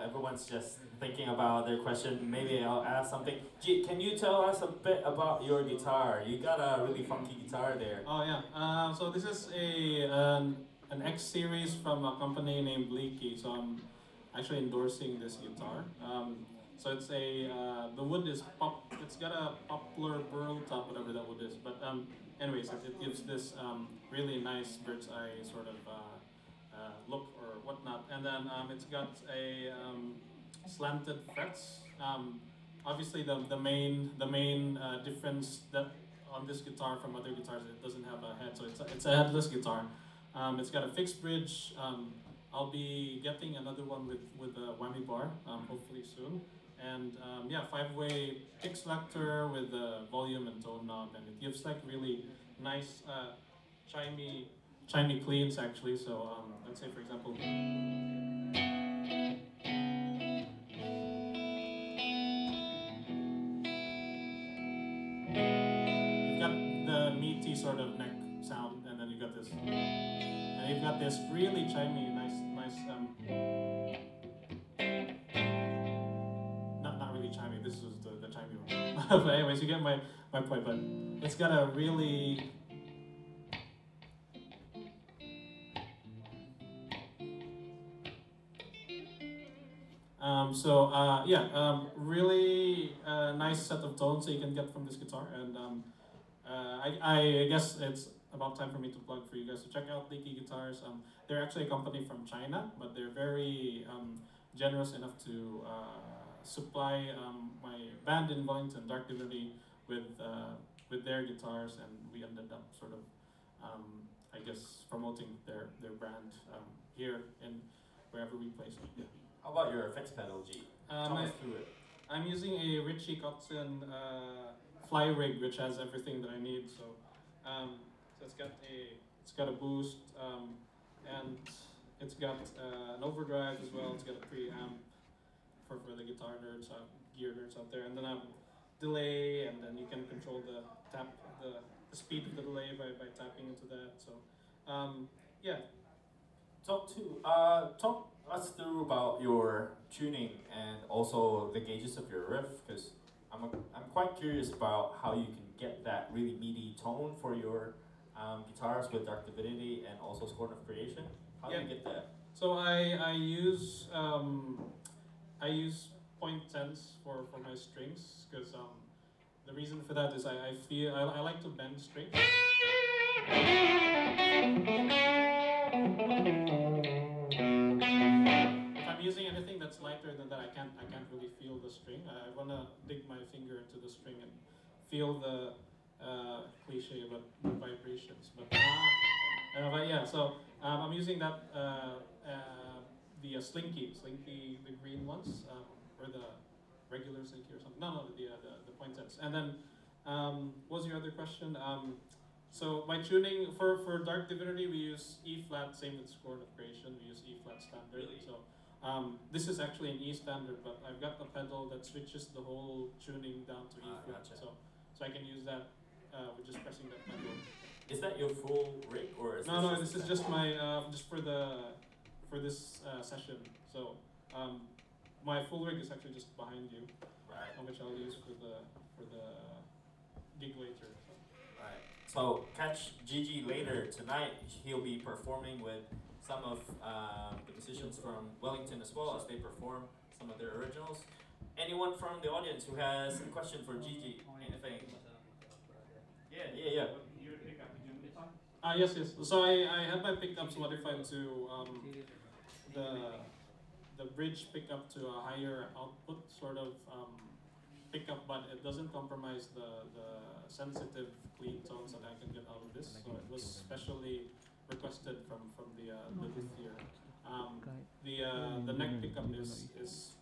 everyone's just thinking about their question. Maybe I'll ask something. G, can you tell us a bit about your guitar? You got a really funky guitar there. Oh yeah. So this is an X series from a company named Leaky. So I'm actually endorsing this guitar. So it's the wood is it's got a poplar burl top, whatever that wood is. But anyways, it gives this really nice bird's eye sort of look or whatnot. And then it's got a slanted frets. Obviously, the main difference that on this guitar from other guitars, it doesn't have a head, so it's a headless guitar. It's got a fixed bridge. I'll be getting another one with a whammy bar, hopefully soon. And yeah, 5-way kick selector with the volume and tone knob, and it gives like really nice chimey cleans actually. So let's say for example. Meaty sort of neck sound, and then you got this, and you've got this really chimey, nice, not really chimey. This is the chimey one. But anyways, you get my point. But it's got a really really nice set of tones that you can get from this guitar, and I guess it's about time for me to plug for you guys to check out Leaky Guitars. They're actually a company from China, but they're very generous enough to supply my band in Wellington, Dark Divinity, with their guitars, and we ended up sort of, I guess, promoting their brand here in wherever we play. So, yeah. How about your effects pedal, G? Talk us through it. I'm using a Richie Kotzen fly rig, which has everything that I need. So, so it's got a boost, and it's got an overdrive as well. It's got a preamp for the guitar nerds, gear nerds out there, and then a delay, and then you can control the speed of the delay by tapping into that. So, yeah. Talk us through about your tuning and also the gauges of your riff, because I'm quite curious about how you can get that really meaty tone for your guitars with Dark Divinity and also Scorn of Creation. How do you get that? So I use 0.10s for my strings, because the reason for that is I feel I like to bend strings. If I'm using anything that's lighter than that, I can't really feel the string. I wanna dig my finger into the string and feel the cliche about vibrations. But yeah, so I'm using that the Slinky, the green ones, or the regular Slinky or something. No, the pointeds. And then what was your other question? So my tuning for Dark Divinity, we use E flat. Same with Scorn of Creation, we use E flat standard. Really? So this is actually an E standard, but I've got a pedal that switches the whole tuning down to E flat. Gotcha. So I can use that with just pressing that pedal. Is that your full rig, or is No, this is just my just for this session. So my full rig is actually just behind you, right? Which I'll use for the gig later. So. Right. So catch Gigi later tonight. He'll be performing with some of the musicians from Wellington as well as they perform some of their originals. Anyone from the audience who has a question for Gigi? Anything? Yeah. Yes. So I had my pickups modified to the bridge pickup to a higher output sort of pickup, but it doesn't compromise the sensitive clean tones that I can get out of this. So it was specially requested from the luthier. The neck pickup is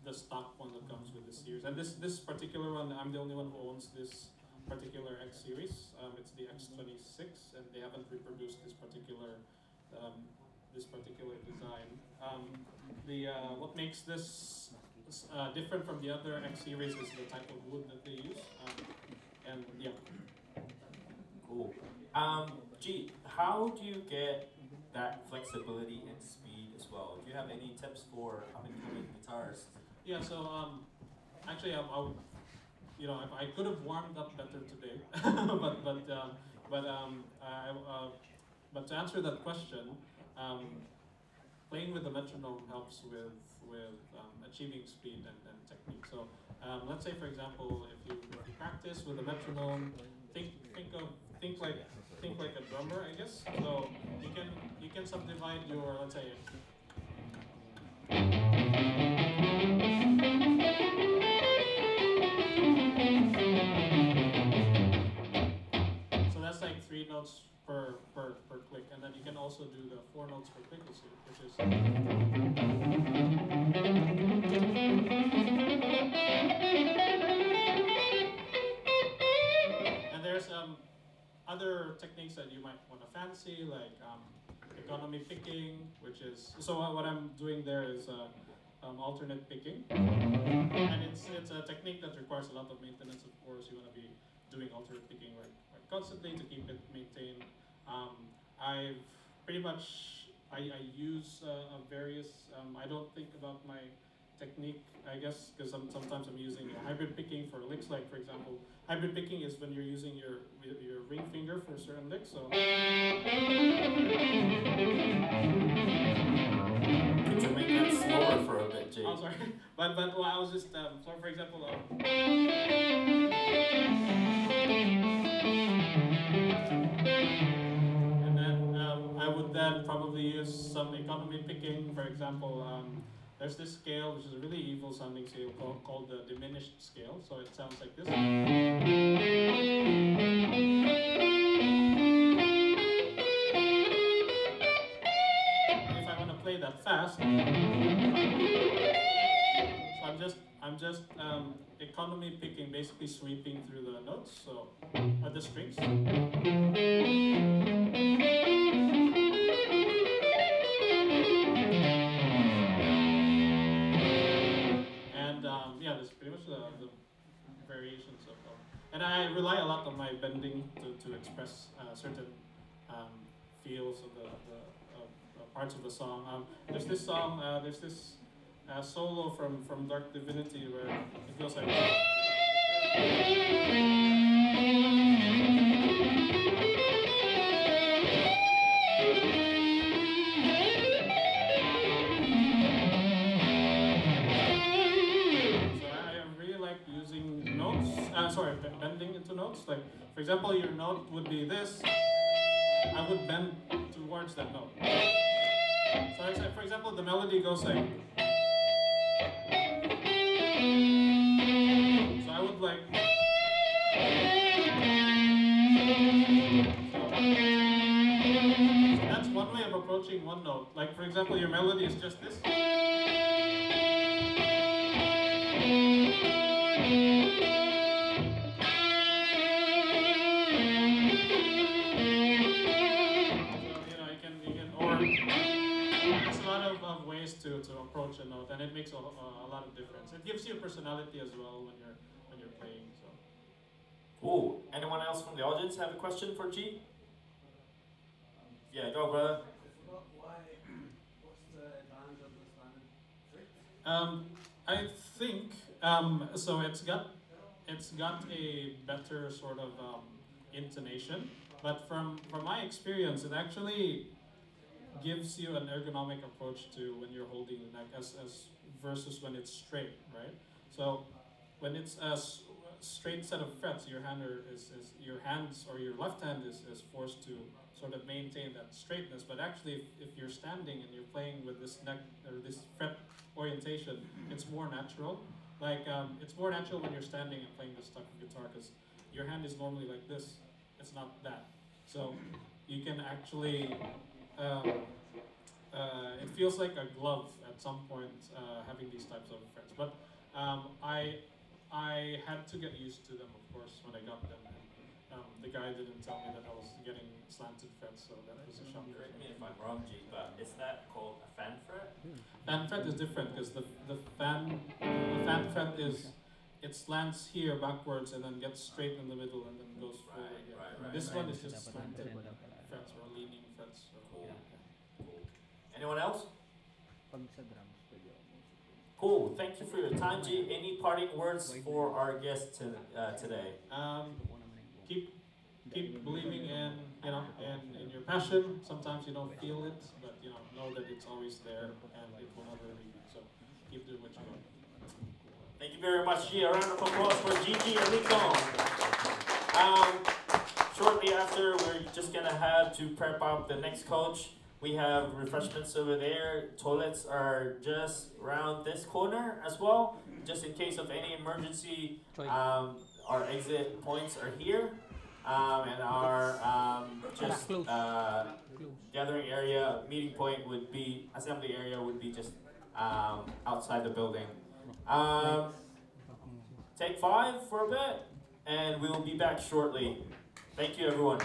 the stock one that comes with this series, and this particular one, I'm the only one who owns this particular X series. It's the X26, and they haven't reproduced this particular design. What makes this different from the other X series is the type of wood that they use, and yeah. Cool. G, how do you get that flexibility and speed as well. Do you have any tips for up-and-coming guitarists? Yeah, so actually, I could have warmed up better today, but but to answer that question, playing with the metronome helps with achieving speed and technique. So let's say, for example, if you practice with the metronome, think like a drummer, I guess. So you can subdivide your, let's say. So that's like 3 notes per click, and then you can also do the 4 notes per click, which is. And there's other techniques that you might want to fancy, like economy picking, which is, so what I'm doing there is alternate picking, and it's a technique that requires a lot of maintenance. Of course, you want to be doing alternate picking like constantly to keep it maintained. I've pretty much I use various. I don't think about my technique, I guess, because sometimes I'm using hybrid picking for licks. Like, for example, hybrid picking is when you're using your ring finger for certain licks. So. Could you make that slower for a bit, Jay? Oh, sorry, but well, I was just so for example. And then I would then probably use some economy picking. For example, there's this scale which is a really evil sounding scale called the diminished scale. So it sounds like this. If I want to play that fast, so I'm just economy picking, basically sweeping through the notes, so the strings. And yeah, that's pretty much the variations of. And I rely a lot on my bending to express certain feels of the parts of the song. There's this song, there's this solo from Dark Divinity where it goes like. Bending into notes. Like, for example, your note would be this. I would bend towards that note. So, for example, the melody goes like. So I would like. So that's one way of approaching one note. Like, for example, your melody is just this. To approach a note, and it makes a lot of difference. It gives you personality as well when you're playing. So. Cool. Anyone else from the audience have a question for G? Yeah, go, brother. What's the advantage of the standard? I think so. It's got a better sort of intonation, but from my experience, it actually gives you an ergonomic approach to when you're holding the neck as versus when it's straight, right? So when it's a straight set of frets, your hands or your left hand is forced to sort of maintain that straightness. But actually, if you're standing and you're playing with this neck or this fret orientation, it's more natural. Like it's more natural when you're standing and playing this type of guitar because your hand is normally like this. It's not that. So you can actually. It feels like a glove at some point having these types of frets, but I had to get used to them, of course, when I got them. And, the guy didn't tell me that I was getting slanted frets, so that was a shock. Correct me if I'm wrong, G, but is that called a fan fret? Fan fret is different because the fan fret is it slants here backwards and then gets straight in the middle and then goes forward. Right. This one is just slanted frets or leaning frets. So. Cool. Cool. Anyone else? Pag sa drums, pwede ako music. Cool. Thank you for your time, G. Any parting words for our guests today? Keep believing in in your passion. Sometimes you don't feel it, but know that it's always there and it will never leave you. So keep doing what you want. Thank you very much, G. A round of applause for Gigi and Rico. Shortly after, we're just gonna have to prep up the next coach. We have refreshments over there. Toilets are just around this corner as well, just in case of any emergency. Our exit points are here, and our gathering area, meeting point would be, assembly area would be just outside the building. Take 5 for a bit, and we will be back shortly. Thank you, everyone.